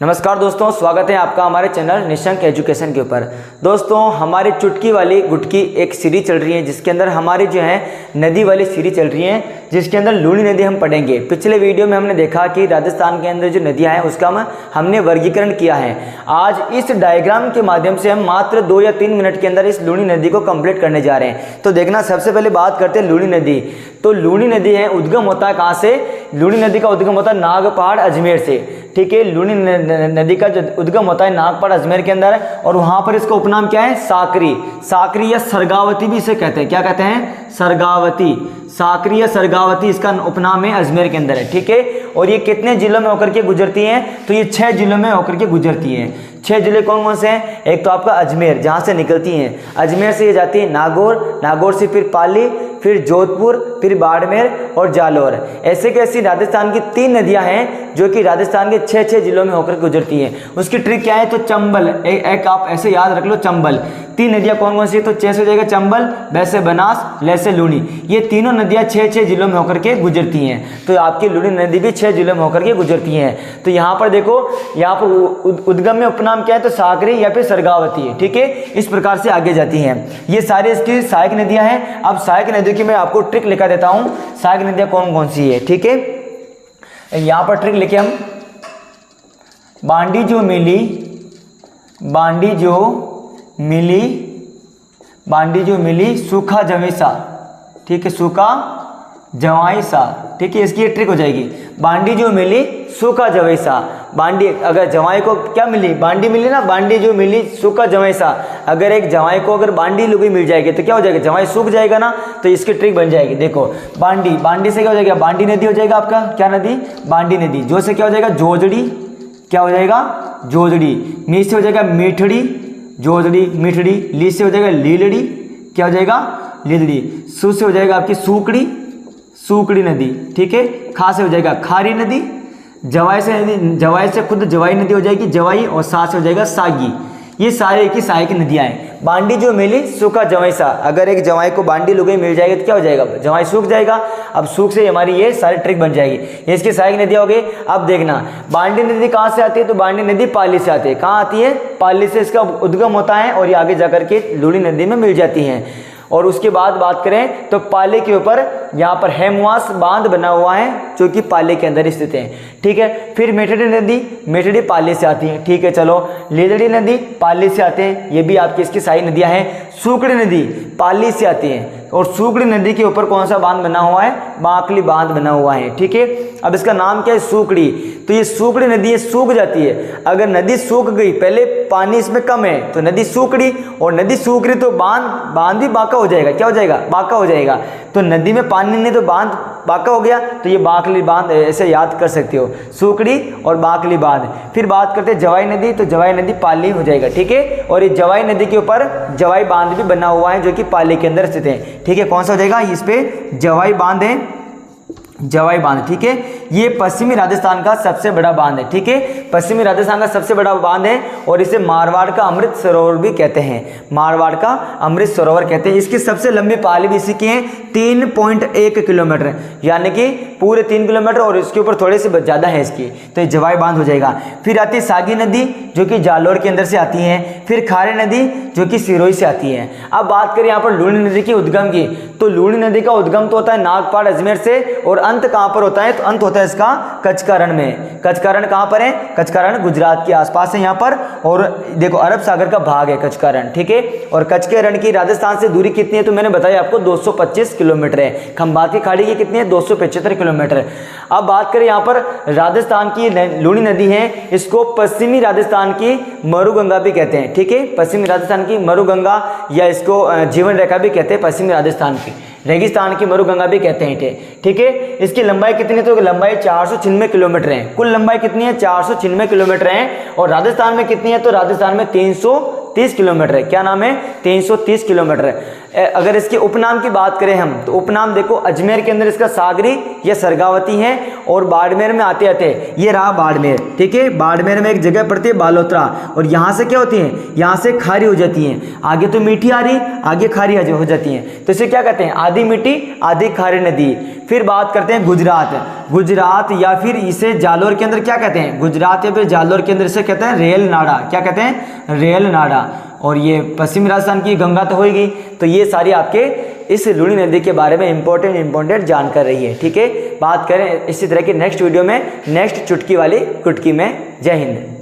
नमस्कार दोस्तों, स्वागत है आपका हमारे चैनल निशंक एजुकेशन के ऊपर। दोस्तों, हमारी चुटकी वाली गुटकी एक सीरीज चल रही है जिसके अंदर हमारी जो है नदी वाली सीरीज चल रही है, जिसके अंदर लूणी नदी हम पढ़ेंगे। पिछले वीडियो में हमने देखा कि राजस्थान के अंदर जो नदियां हैं उसका हमने वर्गीकरण किया है। आज इस डायग्राम के माध्यम से हम मात्र 2 या 3 मिनट के अंदर इस लूणी नदी को कंप्लीट करने जा रहे हैं। तो देखना, सबसे पहले बात करते हैं लूणी नदी। तो लूणी नदी है, उद्गम होता है कहाँ से? लूणी नदी का उद्गम होता है नागपाड़ अजमेर से। ठीक है, लूणी नदी का जो उद्गम होता है नागपाड़ अजमेर के अंदर, और वहां पर इसका उपनाम क्या है? साकरी। साकरी या सरगावती भी इसे कहते हैं। क्या कहते हैं? सरगावती। साकरी या सरगावती इसका उपनाम है, अजमेर के अंदर है। ठीक है, और ये कितने जिलों में होकर के गुजरती हैं? तो ये 6 जिलों में होकर के गुजरती हैं। 6 जिले कौन कौन से हैं? एक तो आपका अजमेर, जहां से निकलती हैं। अजमेर से ये जाती है नागौर, नागौर से फिर पाली, फिर जोधपुर, फिर बाड़मेर और जालौर। ऐसे कैसी राजस्थान की 3 नदियां हैं जो कि राजस्थान के 6 जिलों में होकर गुजरती हैं। उसकी ट्रिक क्या है? तो चंबल, एक आप ऐसे याद रख लो, चंबल। 3 नदियां कौन कौन सी? तो 6 से हो जाएगा चंबल, बै से बनास, ले से लूणी। ये तीनों नदियां 6 जिलों में होकर के गुजरती हैं। तो आपकी लूणी नदी भी 6 जिलों में होकर के गुजरती हैं। तो यहाँ पर देखो, यहाँ पर उद्गम में उपनाम क्या है? तो सागरी या फिर सरगावती है। ठीक है, इस प्रकार से आगे जाती हैं। ये सारी इसकी सहायक नदियां हैं। अब सहायक नदियों की मैं आपको ट्रिक लिखा देता हूं, सहायक नदियां कौन कौन सी है। ठीक है, यहां पर ट्रिक लिखे हम, बांडी जो मिली, बांडी जो मिली, बांडी जो मिली, सूखा जवेसा। ठीक है, सूखा जवाई सा। ठीक है, इसकी ट्रिक हो जाएगी, बांडी जो मिली, सूखा जवैसा। बांडी, अगर जवाई को क्या मिली? बांडी मिली ना, बांडी जो मिली, सूखा जवैसा। अगर एक जवाई को अगर बांडी लुगी मिल जाएगी तो क्या हो जाएगा? जवाई सूख जाएगा ना, तो इसकी ट्रिक बन जाएगी। देखो, बांडी, बांडी से क्या हो जाएगा? बांडी नदी हो जाएगा आपका। क्या नदी? बांडी नदी। जो से क्या हो जाएगा? जोजड़ी। क्या हो जाएगा? जोजड़ी। मी से हो जाएगा मीठड़ी, जोजड़ी मीठड़ी। ली से हो जाएगा लीलड़ी। क्या हो जाएगा? लीलड़ी। सू से हो जाएगा आपकी सूकड़ी, सूकड़ी नदी। ठीक है, खा से हो जाएगा खारी नदी। जवाई से नदी, जवाई से खुद जवाई नदी हो जाएगी, जवाई। और सा से हो जाएगा सागी। ये सारे की सहायक नदियां हैं। बांडी जो मिली, सूखा जवैसा। अगर एक जवाई को बांडी लुगाई मिल जाएगी तो क्या हो जाएगा? जवाई सूख जाएगा। अब सूख से हमारी ये सारी ट्रिक बन जाएगी। ये इसकी सहायक नदियां हो गई। अब देखना, बांडी नदी कहाँ से आती है? तो बांडी नदी पाली से आती है। कहाँ आती है? पाली से इसका उद्गम होता है, और ये आगे जाकर के लूणी नदी में मिल जाती है। और उसके बाद बात करें तो पाली के ऊपर यहाँ पर हेमवास बांध बना हुआ है जो कि पाली के अंदर स्थित है। ठीक है, फिर मेठड़ी नदी, मेठड़ी पाली से आती है। ठीक है, चलो, लीलड़ी नदी पाली से आते हैं, ये भी आपकी इसकी सारी नदियां हैं। सूकड़ी नदी पाली से आती है, और सूकड़ी नदी के ऊपर कौन सा बांध बना हुआ है? बांकली बांध बना हुआ है। ठीक है, अब इसका नाम क्या है? सूकड़ी। तो ये सूकड़ी नदी ये सूख जाती है। अगर नदी सूख गई, पहले पानी इसमें कम है तो नदी सूकड़ी, और नदी सूख रही तो बांध भी बांका हो जाएगा। क्या हो जाएगा? बांका हो जाएगा। तो नदी में पानी नहीं तो बांध बांका हो गया, तो ये बांकली बांध ऐसे याद कर सकते हो, सूकड़ी और बांकली बांध। फिर बात करते हैं जवाई नदी, तो जवाई नदी पाली हो जाएगा। ठीक है, और ये जवाई नदी के ऊपर जवाई बांध भी बना हुआ है जो कि पाली के अंदर स्थित है। ठीक है, कौन सा हो जाएगा? इस पे जवाई बांध है, जवाई बांध। ठीक है, ये पश्चिमी राजस्थान का सबसे बड़ा बांध है। ठीक है, पश्चिमी राजस्थान का सबसे बड़ा बांध है, और इसे मारवाड़ का अमृत सरोवर भी कहते हैं। मारवाड़ का अमृत सरोवर कहते हैं। इसकी सबसे लंबी पाली भी इसी की है, 3.1 किलोमीटर, यानी कि पूरे 3 किलोमीटर, और इसके ऊपर थोड़े से ज्यादा है इसकी। तो ये जवाई बांध हो जाएगा। फिर आती है सागी नदी जो कि जालौर के अंदर से आती है। फिर खारी नदी जो कि सिरोही से आती है। अब बात करें यहाँ पर लूणी नदी की उद्गम की, तो लूणी नदी का उद्गम तो होता है नागपाड़ अजमेर से, और अंत कहाँ पर होता है? तो अंत होता है इसका कचकारण में। कचकारण कहाँ पर है? कचकारण गुजरात के आसपास है यहाँ पर, और देखो अरब सागर का भाग है कचकारण। ठीक है, और कचकारण की राजस्थान से दूरी कितनी है? तो मैंने बताया आपको 225 किलोमीटर है। खंबात की खाड़ी की कितनी है? 275 किलोमीटर। अब बात करें यहाँ पर राजस्थान की लूणी नदी है, इसको पश्चिमी राजस्थान की मरुगंगा भी कहते हैं। ठीक है, पश्चिमी राजस्थान की मरुगंगा, या इसको जीवन रेखा भी कहते हैं। पश्चिमी राजस्थान की रेगिस्तान की मरुगंगा भी कहते हैं। ठीक है, इसकी लंबाई कितनी है? तो लंबाई 496 किलोमीटर है। कुल लंबाई कितनी है? 496 किलोमीटर है। और राजस्थान में कितनी है? तो राजस्थान में 330 किलोमीटर है। क्या नाम है? 330 किलोमीटर है। अगर इसके उपनाम की बात करें हम तो उपनाम देखो, अजमेर के अंदर इसका सागरी या सरगावती है, और बाड़मेर में आते आते ये रहा बाड़मेर, ठीक है। बाड़मेर में एक जगह पड़ती है बालोतरा, और यहाँ से क्या होती है, यहाँ से खारी हो जाती हैं, आगे तो मीठी आ रही, आगे खारी हो जाती हैं, तो इसे क्या कहते हैं, आधी मीठी आधी खारी नदी। फिर बात करते हैं गुजरात या फिर इसे जालोर के अंदर क्या कहते हैं, गुजरात या फिर जालोर के अंदर इसे कहते हैं रेल नाड़ा। क्या कहते हैं, रेल नाड़ा। और ये पश्चिमी राजस्थान की गंगा तो होगी। तो ये सारी आपके इस लूणी नदी के बारे में इंपॉर्टेंट जानकारी रही है, ठीक है। बात करें इसी तरह की नेक्स्ट वीडियो में, नेक्स्ट चुटकी वाली गुटकी में। जय हिंद।